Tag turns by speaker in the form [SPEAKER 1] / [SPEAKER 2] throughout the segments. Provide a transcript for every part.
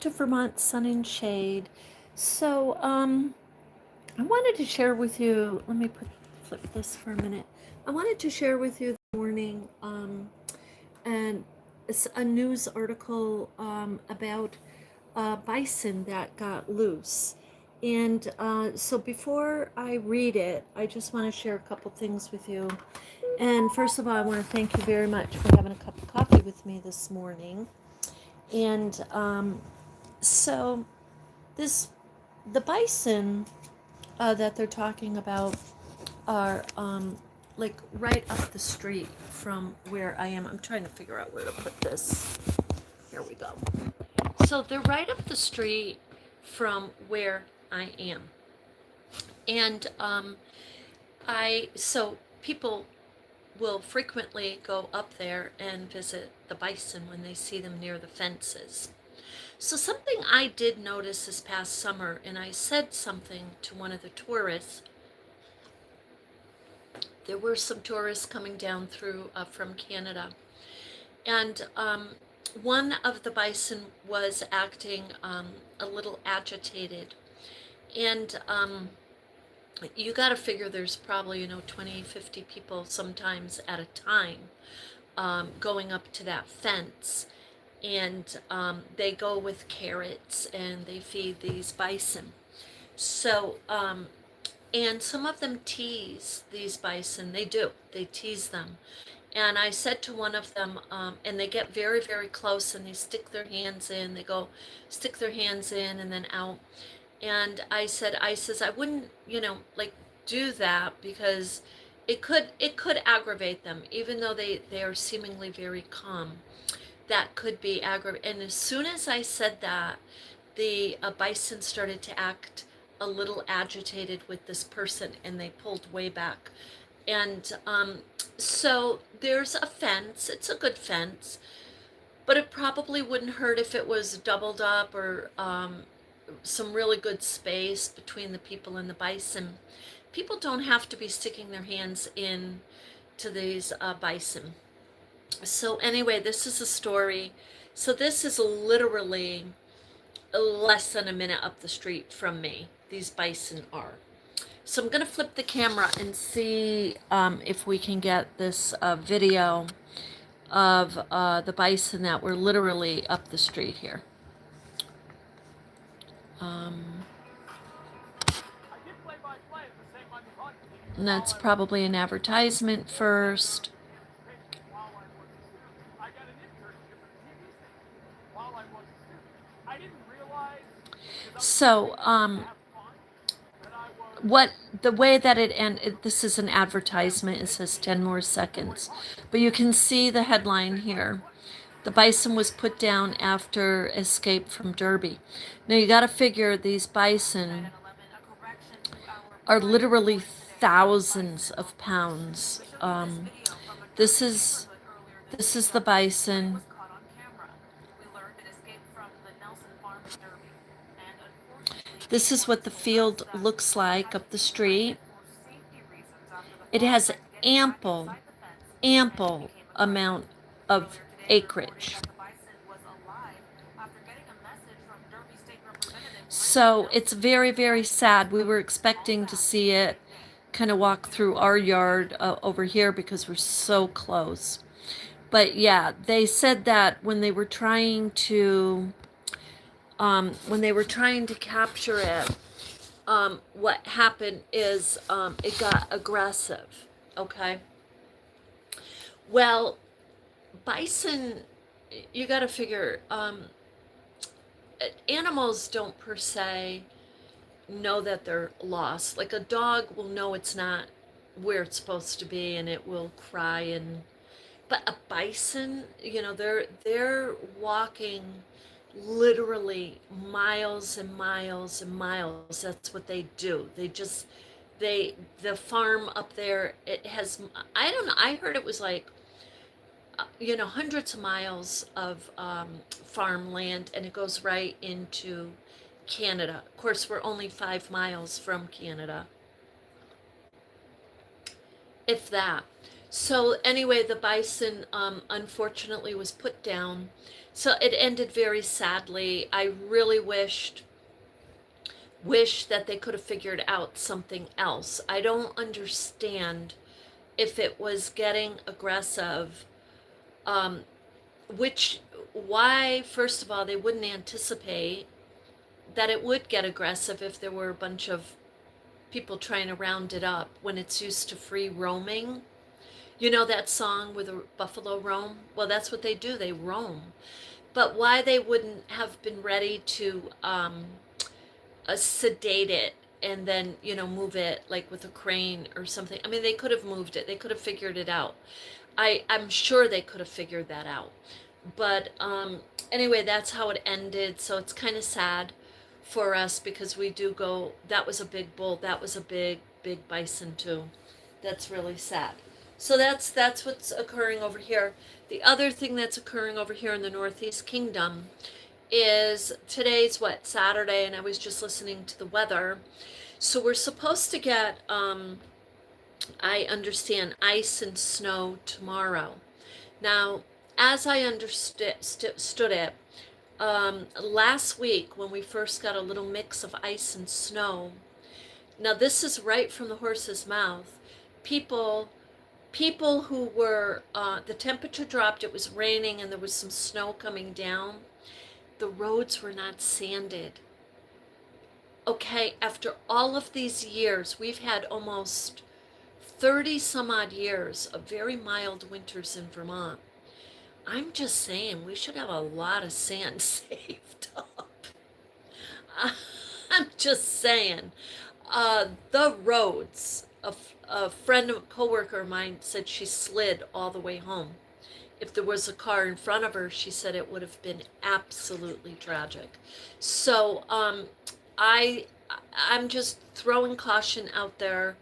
[SPEAKER 1] To Vermont Sun and Shade. So, I wanted to share with you. Let me flip this for a minute. I wanted to share with you this morning, and it's a news article about bison that got loose. And so, before I read it, I just want to share a couple things with you. And first of all, I want to thank you very much for having a cup of coffee with me this morning. And so this the bison that they're talking about are like right up the street from where I am. I'm trying to figure out where to put this. Here we go. So they're right up the street from where I am. And I so people will frequently go up there and visit the bison when they see them near the fences. So something I did notice this past summer, and I said something to one of the tourists. There were some tourists coming down through from Canada, and one of the bison was acting a little agitated, and you got to figure there's probably 20, 50 people sometimes at a time going up to that fence, and they go with carrots and they feed these bison. So, and some of them tease these bison. They tease them. And I said to one of them, and they get very, very close and they stick their hands in. They go stick their hands in and then out. And I says, I wouldn't, like do that because it could aggravate them, even though they are seemingly very calm. That could be aggravating. And as soon as I said that, the bison started to act a little agitated with this person, and they pulled way back. And so there's a fence. It's a good fence, but it probably wouldn't hurt if it was doubled up or some really good space between the people and the bison. People don't have to be sticking their hands in to these bison. So anyway, this is a story. So this is literally less than a minute up the street from me. These bison are. So I'm going to flip the camera and see if we can get this video of the bison that were literally up the street here. And that's probably an advertisement first. So, the way that it ended, this is an advertisement, it says 10 more seconds. But you can see the headline here. The bison was put down after escape from Derby. Now you got to figure these bison are literally thousands of pounds. This is the bison. This is what the field looks like up the street. It has ample amount of acreage. So it's very, very sad. We were expecting to see it kind of walk through our yard over here because we're so close. But yeah, they said that when they were trying to capture it, what happened is it got aggressive. Okay. Well, bison, you got to figure, animals don't per se know that they're lost. Like a dog will know it's not where it's supposed to be, and it will cry. And but a bison, they're walking literally miles and miles and miles. That's what they do. The farm up there, it has, I don't know, I heard it was like hundreds of miles of farmland, and it goes right into Canada. Of course, we're only 5 miles from Canada, if that. So anyway, the bison unfortunately was put down. So it ended very sadly. I really wish that they could have figured out something else. I don't understand if it was getting aggressive, um, which why first of all they wouldn't anticipate that it would get aggressive if there were a bunch of people trying to round it up when it's used to free roaming. You know that song where the buffalo roam? Well, that's what they do. They roam. But why they wouldn't have been ready to sedate it and then, move it like with a crane or something. I mean, they could have moved it. They could have figured it out. I'm sure they could have figured that out. But anyway, that's how it ended. So it's kind of sad for us because we do go, that was a big bull. That was a big, big bison too. That's really sad. So that's what's occurring over here. The other thing that's occurring over here in the Northeast Kingdom is today's what, Saturday, and I was just listening to the weather. So we're supposed to get, I understand, ice and snow tomorrow. Now, as I understood it, last week when we first got a little mix of ice and snow, now this is right from the horse's mouth, people who were, the temperature dropped, it was raining and there was some snow coming down, the roads were not sanded. Okay, after all of these years, we've had almost 30 some odd years of very mild winters in Vermont. I'm just saying we should have a lot of sand saved up. I'm just saying. The roads, a friend, a coworker of mine said she slid all the way home. If there was a car in front of her, she said it would have been absolutely tragic. So I I'm just throwing caution out there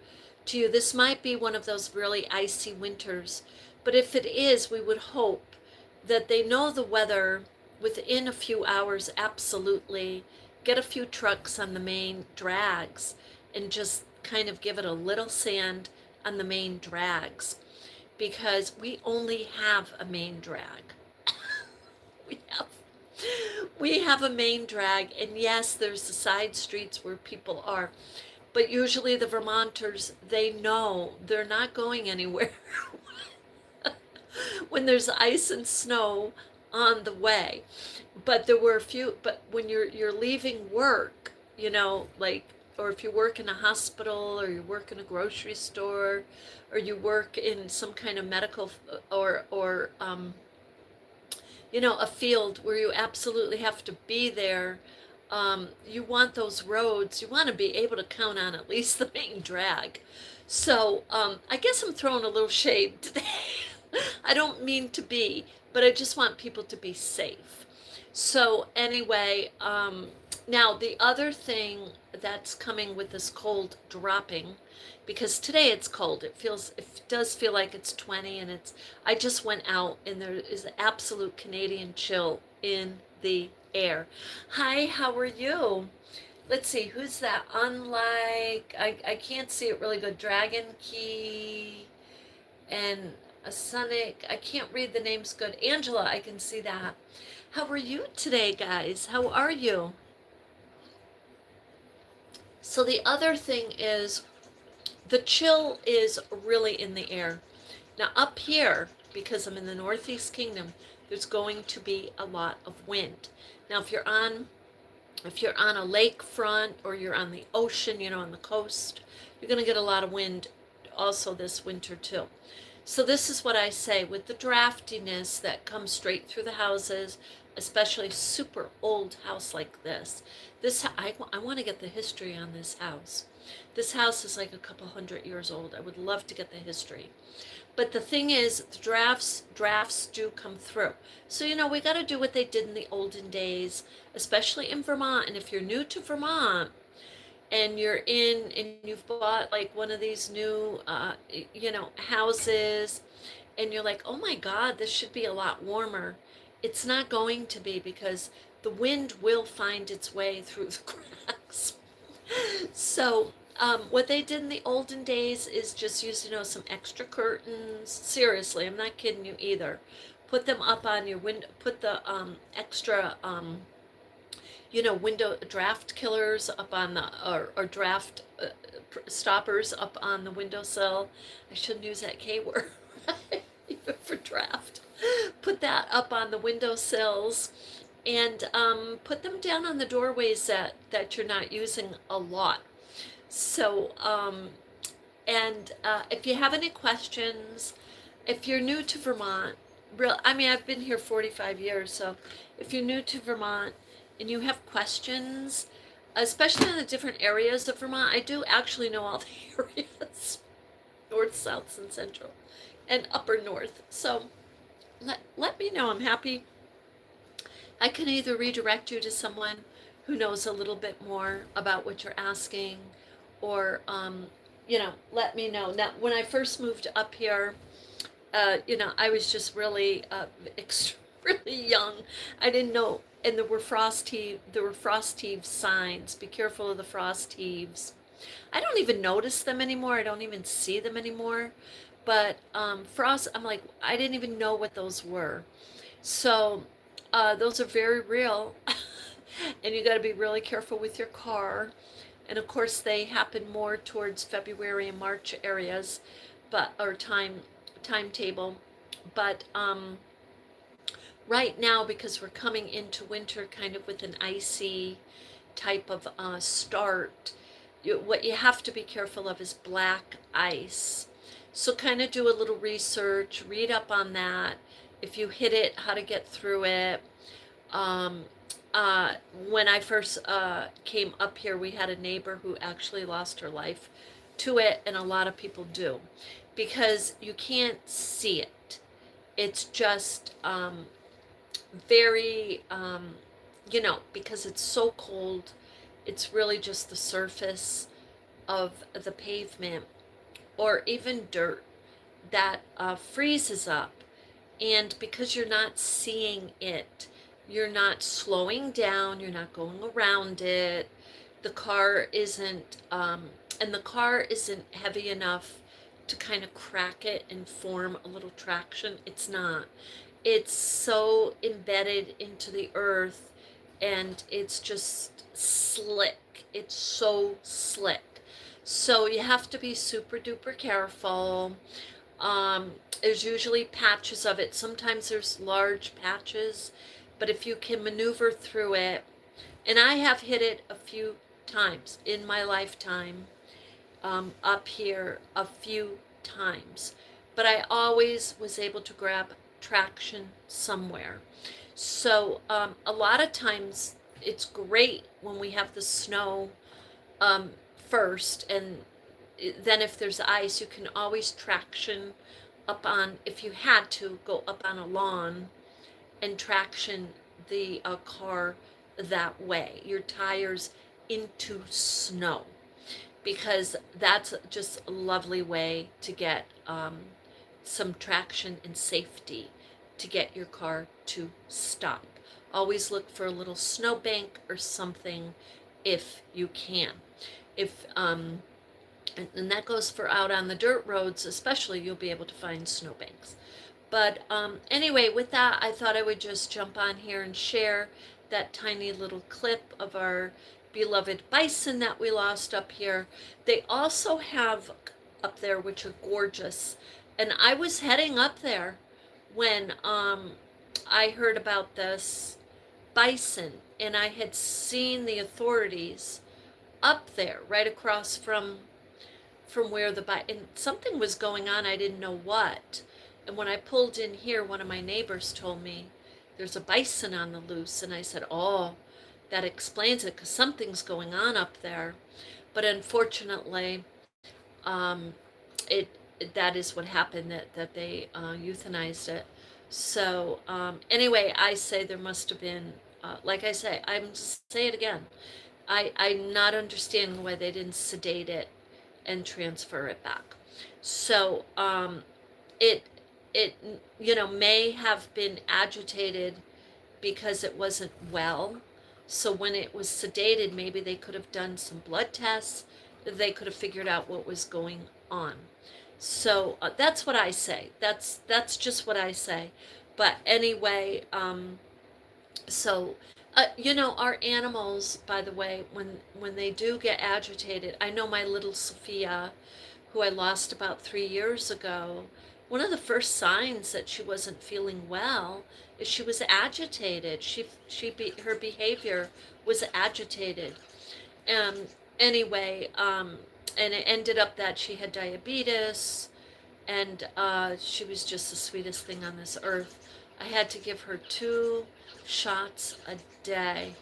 [SPEAKER 1] to you. This might be one of those really icy winters, but if it is, we would hope that they know the weather within a few hours. Absolutely get a few trucks on the main drags and just kind of give it a little sand on the main drags, because we only have a main drag. we have we have a main drag, and yes, there's the side streets where people are, but usually the Vermonters, they know they're not going anywhere when there's ice and snow on the way. But there were a few, but when you're leaving work, like, or if you work in a hospital or you work in a grocery store or you work in some kind of medical or a field where you absolutely have to be there, you want those roads, you want to be able to count on at least the main drag. So I guess I'm throwing a little shade today. I don't mean to be, but I just want people to be safe. So anyway, now the other thing that's coming with this cold dropping, because today it's cold, it does feel like it's 20, and I just went out and there is an absolute Canadian chill in the air. Hi, how are you? Let's see, who's that? Unlike, I can't see it really good. Dragon Key and a Sonic. I can't read the names good. Angela, I can see that. How are you today, guys? How are you? So the other thing is the chill is really in the air. Now up here, because I'm in the Northeast Kingdom, there's going to be a lot of wind. Now if you're on a lakefront or you're on the ocean, on the coast, you're going to get a lot of wind also this winter too. So this is what I say, with the draftiness that comes straight through the houses, especially super old house like this. I want to get the history on this house. This house is like a couple 100 years old. I would love to get the history. But the thing is, the drafts do come through. So, we got to do what they did in the olden days, especially in Vermont. And if you're new to Vermont and you've bought like one of these new, houses, and you're like, oh my God, this should be a lot warmer. It's not going to be, because the wind will find its way through the cracks. So What they did in the olden days is just use, some extra curtains. Seriously, I'm not kidding you either. Put them up on your window, put the extra, window draft killers up on the, or draft stoppers up on the windowsill. I shouldn't use that K word, even for draft. Put that up on the windowsills, and put them down on the doorways that you're not using a lot. So, and if you have any questions, if you're new to Vermont, I mean, I've been here 45 years, so if you're new to Vermont and you have questions, especially in the different areas of Vermont, I do actually know all the areas, north, south, and central, and upper north. So let me know. I'm happy. I can either redirect you to someone who knows a little bit more about what you're asking, or let me know. Now, when I first moved up here, I was just really really young. I didn't know, and there were frost heave signs. Be careful of the frost heaves. I don't even notice them anymore. I don't even see them anymore. But frost, I'm like, I didn't even know what those were. So those are very real, and you got to be really careful with your car. And of course, they happen more towards February and March areas, or timetable. But right now, because we're coming into winter kind of with an icy type of start, what you have to be careful of is black ice. So kind of do a little research, read up on that. If you hit it, how to get through it. When I first came up here, we had a neighbor who actually lost her life to it, and a lot of people do, because you can't see it. It's just very, because it's so cold, it's really just the surface of the pavement or even dirt that freezes up. And because you're not seeing it, you're not slowing down, you're not going around it. The car isn't, and the car isn't heavy enough to kind of crack it and form a little traction. It's not. It's so embedded into the earth, and it's just slick. It's so slick. So you have to be super duper careful. There's usually patches of it. Sometimes there's large patches, but if you can maneuver through it, and I have hit it a few times in my lifetime, up here a few times, but I always was able to grab traction somewhere. So a lot of times it's great when we have the snow first, and then if there's ice, you can always traction up on, if you had to go up on a lawn and traction the car that way, your tires into snow, because that's just a lovely way to get some traction and safety to get your car to stop. Always look for a little snowbank or something if you can. If and that goes for out on the dirt roads especially, you'll be able to find snowbanks. But anyway, with that, I thought I would just jump on here and share that tiny little clip of our beloved bison that we lost up here. They also have up there, which are gorgeous. And I was heading up there when I heard about this bison, and I had seen the authorities up there right across from where and something was going on. I didn't know what. And when I pulled in here, one of my neighbors told me there's a bison on the loose, and I said, oh, that explains it, because something's going on up there. But unfortunately, that is what happened, that they euthanized it. So anyway, I say there must have been, like I say, I'm just say it again, I'm not understanding why they didn't sedate it and transfer it back. So it may have been agitated because it wasn't well. So when it was sedated, maybe they could have done some blood tests they could have figured out what was going on. So that's what I say. That's just what I say. But anyway, so our animals, by the way, when they do get agitated, I know my little Sophia, who I lost about 3 years ago, one of the first signs that she wasn't feeling well is she was agitated. Her behavior was agitated. Um, anyway, and it ended up that she had diabetes, and she was just the sweetest thing on this earth. I had to give her 2 shots a day,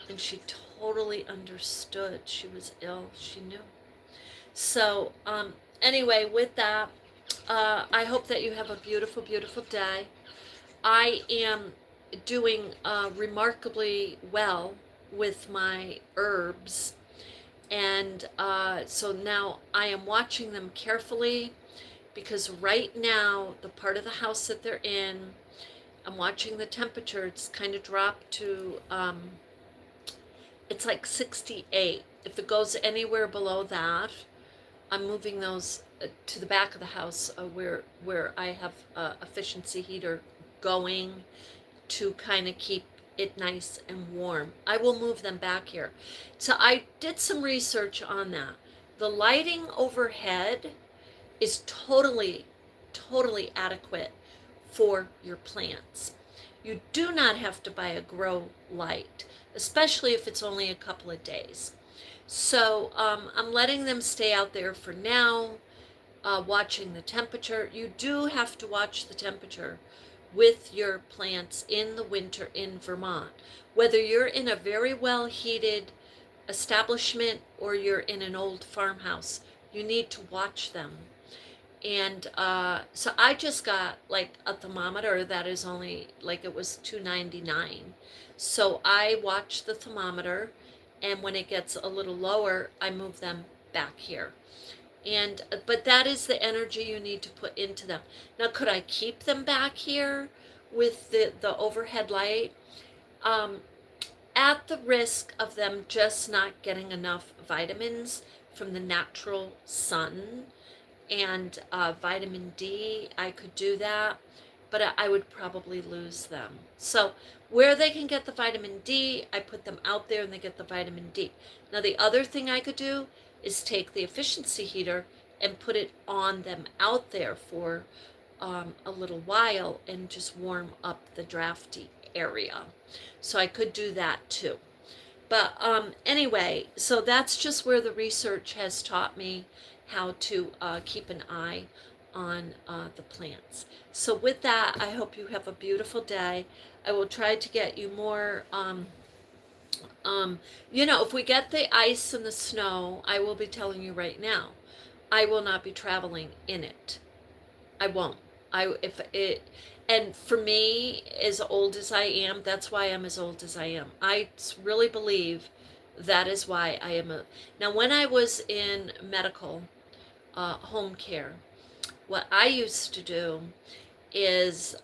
[SPEAKER 1] and she totally understood. She was ill. She knew. So, anyway, with that, I hope that you have a beautiful, beautiful day. I am doing remarkably well with my herbs, and so now I am watching them carefully, because right now, the part of the house that they're in, I'm watching the temperature. It's kind of dropped to, it's like 68. If it goes anywhere below that, I'm moving those to the back of the house, where I have a efficiency heater going to kind of keep it nice and warm. I will move them back here. So I did some research on that. The lighting overhead is totally, totally adequate for your plants. You do not have to buy a grow light, especially if it's only a couple of days. So I'm letting them stay out there for now, watching the temperature. You do have to watch the temperature with your plants in the winter in Vermont. Whether you're in a very well heated establishment or you're in an old farmhouse, you need to watch them. And so I just got like a thermometer that is only like, it was $2.99. So I watch the thermometer, and when it gets a little lower, I move them back here. And but that is the energy you need to put into them. Now, could I keep them back here with the overhead light? At the risk of them just not getting enough vitamins from the natural sun and vitamin D, I could do that, but I would probably lose them. So where they can get the vitamin D, I put them out there and they get the vitamin D. Now, the other thing I could do is take the efficiency heater and put it on them out there for a little while and just warm up the drafty area. So I could do that too. But anyway, so that's just where the research has taught me how to keep an eye on the plants. So with that, I hope you have a beautiful day. I will try to get you more, if we get the ice and the snow, I will be telling you right now, I will not be traveling in it. I won't. And for me, as old as I am, that's why I'm as old as I am. I really believe that is why I am now, when I was in medical home care, what I used to do is,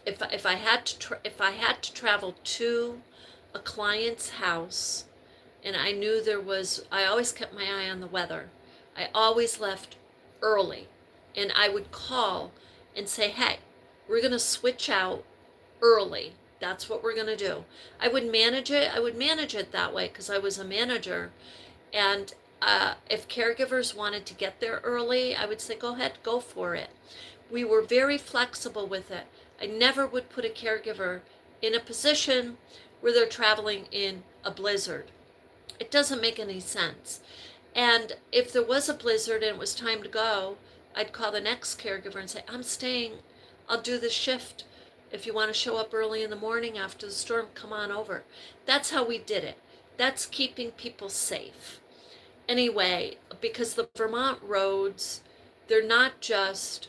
[SPEAKER 1] if I had to travel to a client's house, and I knew I always kept my eye on the weather. I always left early, and I would call and say, hey, we're going to switch out early. That's what we're going to do. I would manage it that way, because I was a manager. And if caregivers wanted to get there early, I would say, go ahead, go for it. We were very flexible with it. I never would put a caregiver in a position where they're traveling in a blizzard. It doesn't make any sense. And if there was a blizzard and it was time to go, I'd call the next caregiver and say, I'm staying. I'll do the shift. If you want to show up early in the morning after the storm, come on over. That's how we did it. That's keeping people safe. Anyway, because the Vermont roads, they're not just,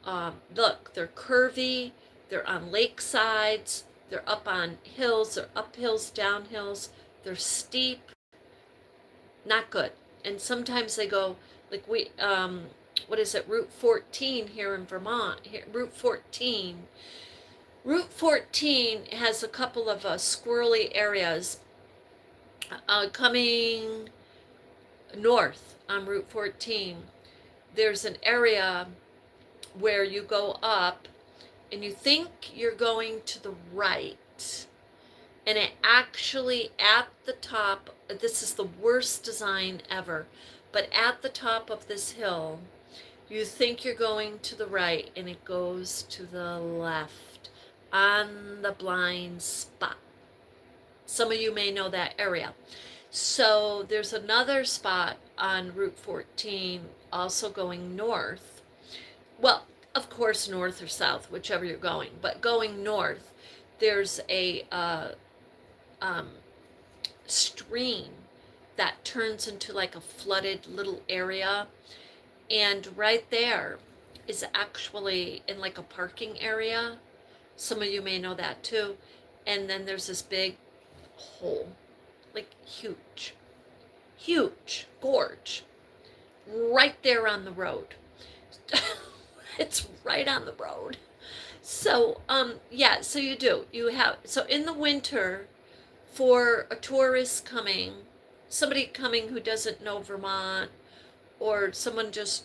[SPEAKER 1] look, they're curvy, they're on lakesides, they're up on hills, they're up hills, down hills, they're steep, not good. And sometimes they go, like what is it, Route 14 here in Vermont, Route 14 has a couple of squirrely areas coming north on Route 14, there's an area where you go up and you think you're going to the right, and it actually at the top, this is the worst design ever, but at the top of this hill, you think you're going to the right and it goes to the left on the blind spot. Some of you may know that area. So there's another spot on Route 14 also going north. Well, of course, north or south, whichever you're going, but going north, there's a stream that turns into like a flooded little area, and right there is actually in like a parking area. Some of you may know that too. And then there's this big hole, like huge gorge right there on the road. It's right on the road. So yeah, so you have, so in the winter, for a tourist coming, somebody coming who doesn't know Vermont, or someone just,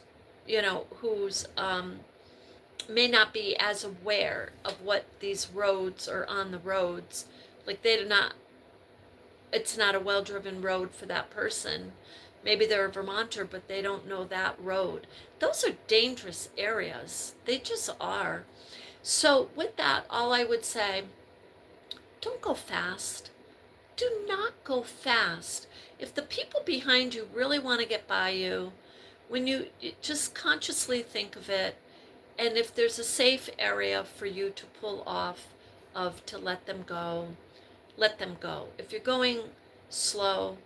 [SPEAKER 1] who's may not be as aware of what these roads are on the roads, like they do not, it's not a well-driven road for that person. Maybe they're a Vermonter, but they don't know that road. Those are dangerous areas. They just are. So with that, all I would say, don't go fast. Do not go fast. If the people behind you really want to get by you, when you just consciously think of it, and if there's a safe area for you to pull off of, to let them go, let them go. If you're going slow,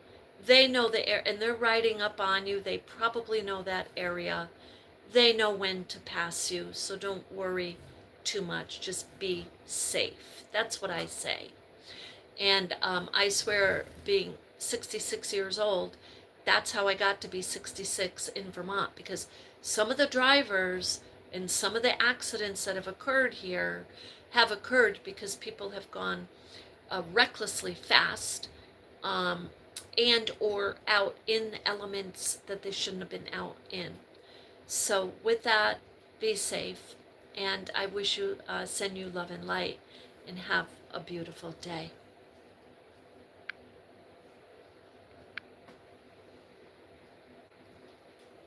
[SPEAKER 1] they know the air, and they're riding up on you. They probably know that area. They know when to pass you, so don't worry too much. Just be safe. That's what I say. And I swear, being 66 years old, that's how I got to be 66 in Vermont, because some of the drivers and some of the accidents that have occurred here have occurred because people have gone recklessly fast, and or out in elements that they shouldn't have been out in. So with that, be safe, and I wish you, send you love and light, and have a beautiful day.